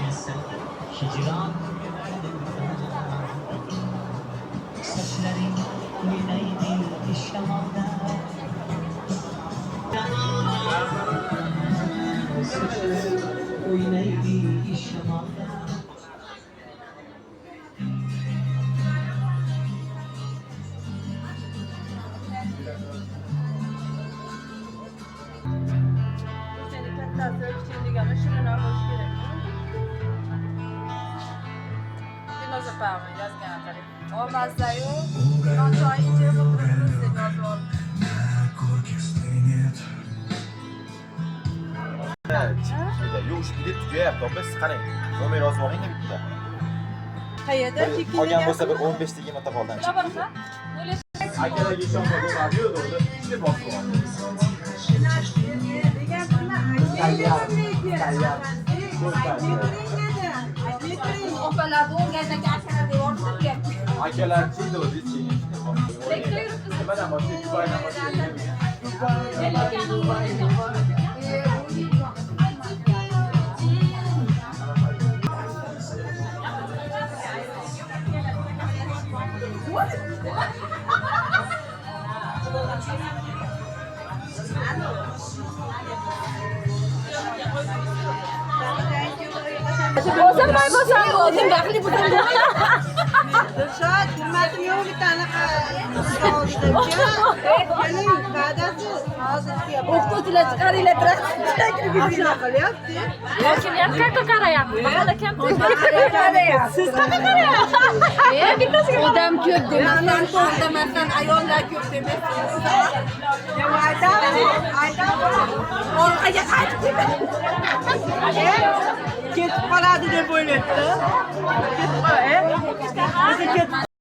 Hicran saçların oynaydı şamalda. Saçların oynaydı şamalda. Olmazsa-yu, non-joy içeri oturup izleniyoruz. Yo'q, ushbu deb tugayapti, opa, siz qarang. Nomer yozib oling-da bitta. Qayerda? Qolgan bo'lsa bir 15-20 ta qoldan chiqdi. Akalarga ishonmadim, radio-da o'zi ishni bosib oldi. Opalarni o'rgandagi akalar devordi. Akalar chiydi o'zi ishni. Nimadan boshqa Dubaydan boshqa O'zimay bo'lsam, o'zim baxtli bo'lsam bo'lmaydi. Dilshod, hurmatim yo'q bitta anaqa sovishdim-ku. Keling, va'dasi hozirga O'qituvchilar chiqaringlar turadi. Ashuna qilyapti. Lekin erkakka qarayapti. Mahalla kam Siz qanaqa qarayapsiz? Bittasiga odam ko'p demasdan, to'xtamasdan ayollar ko'p demasdan. Orqaga qaytib ketib qoladi deb o'ylabdi.